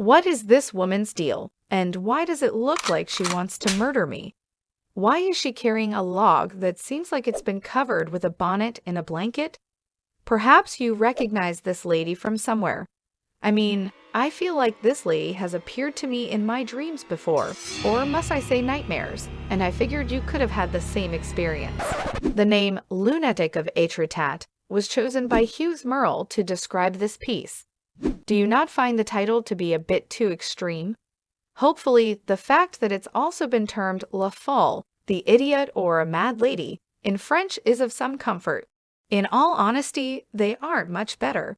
What is this woman's deal, and why does it look like she wants to murder me? Why is she carrying a log that seems like it's been covered with a bonnet and a blanket? Perhaps you recognize this lady from somewhere. I mean, I feel like this lady has appeared to me in my dreams before, or must I say nightmares, and I figured you could have had the same experience. The name Lunatic of Étretat was chosen by Hugues Merle to describe this piece. Do you not find the title to be a bit too extreme? Hopefully, the fact that it's also been termed la folle, the idiot or a mad lady, in French is of some comfort. In all honesty, they aren't much better.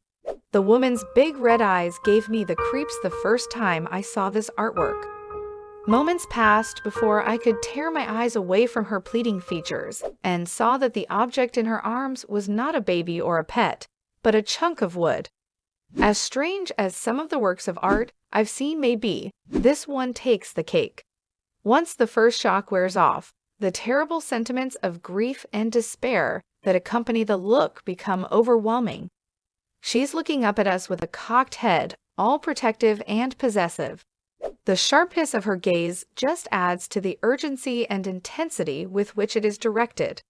The woman's big red eyes gave me the creeps the first time I saw this artwork. Moments passed before I could tear my eyes away from her pleading features and saw that the object in her arms was not a baby or a pet, but a chunk of wood. As strange as some of the works of art I've seen may be, this one takes the cake. Once the first shock wears off, the terrible sentiments of grief and despair that accompany the look become overwhelming. She's looking up at us with a cocked head, all protective and possessive. The sharpness of her gaze just adds to the urgency and intensity with which it is directed.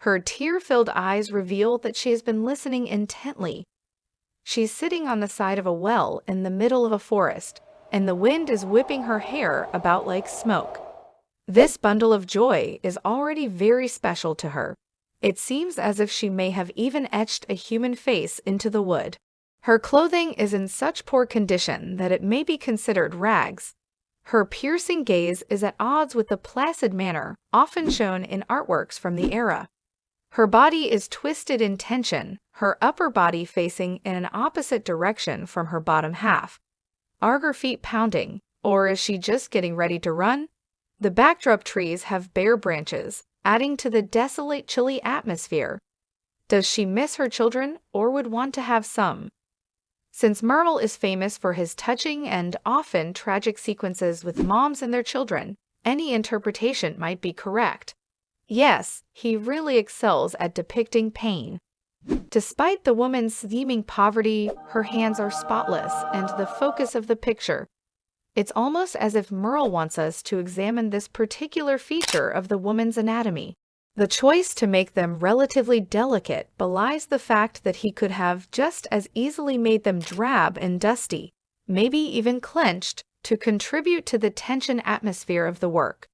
Her tear-filled eyes reveal that she has been listening intently. She's sitting on the side of a well in the middle of a forest, and the wind is whipping her hair about like smoke. This bundle of joy is already very special to her. It seems as if she may have even etched a human face into the wood. Her clothing is in such poor condition that it may be considered rags. Her piercing gaze is at odds with the placid manner often shown in artworks from the era. Her body is twisted in tension, her upper body facing in an opposite direction from her bottom half. Are her feet pounding, or is she just getting ready to run? The backdrop trees have bare branches, adding to the desolate, chilly atmosphere. Does she miss her children, or would want to have some? Since Merle is famous for his touching and often tragic sequences with moms and their children, any interpretation might be correct. Yes, he really excels at depicting pain. Despite the woman's seeming poverty, her hands are spotless and the focus of the picture. It's almost as if Merle wants us to examine this particular feature of the woman's anatomy. The choice to make them relatively delicate belies the fact that he could have just as easily made them drab and dusty, maybe even clenched, to contribute to the tension atmosphere of the work.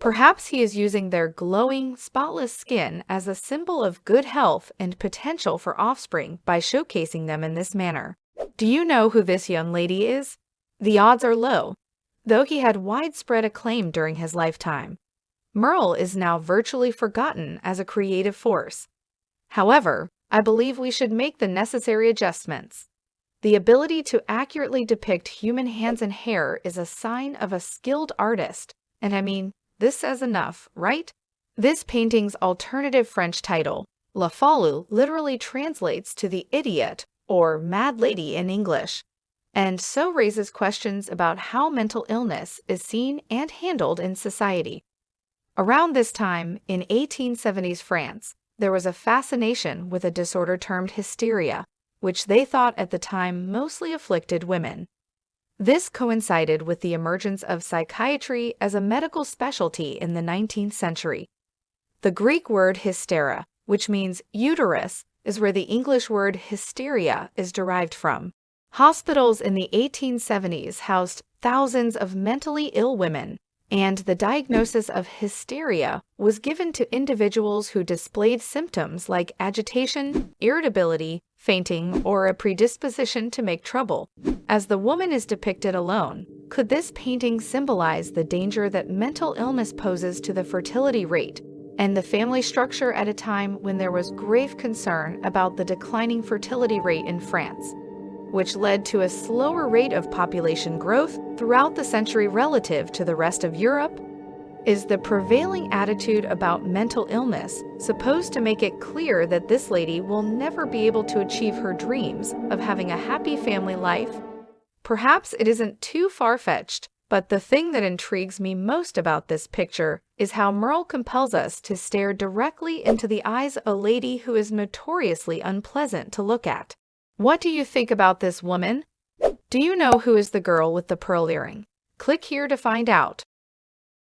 Perhaps he is using their glowing, spotless skin as a symbol of good health and potential for offspring by showcasing them in this manner. Do you know who this young lady is? The odds are low, though he had widespread acclaim during his lifetime. Merle is now virtually forgotten as a creative force. However, I believe we should make the necessary adjustments. The ability to accurately depict human hands and hair is a sign of a skilled artist, and I mean, this says enough, right? This painting's alternative French title, La Folle, literally translates to the idiot or mad lady in English, and so raises questions about how mental illness is seen and handled in society. Around this time, in 1870s France, there was a fascination with a disorder termed hysteria, which they thought at the time mostly afflicted women. This coincided with the emergence of psychiatry as a medical specialty in the 19th century. The Greek word hystera, which means uterus, is where the English word hysteria is derived from. Hospitals in the 1870s housed thousands of mentally ill women, and the diagnosis of hysteria was given to individuals who displayed symptoms like agitation, irritability, fainting, or a predisposition to make trouble. As the woman is depicted alone, could this painting symbolize the danger that mental illness poses to the fertility rate and the family structure at a time when there was grave concern about the declining fertility rate in France, which led to a slower rate of population growth throughout the century relative to the rest of Europe? Is the prevailing attitude about mental illness supposed to make it clear that this lady will never be able to achieve her dreams of having a happy family life? Perhaps it isn't too far-fetched, but the thing that intrigues me most about this picture is how Merle compels us to stare directly into the eyes of a lady who is notoriously unpleasant to look at. What do you think about this woman? Do you know who is the girl with the pearl earring? Click here to find out.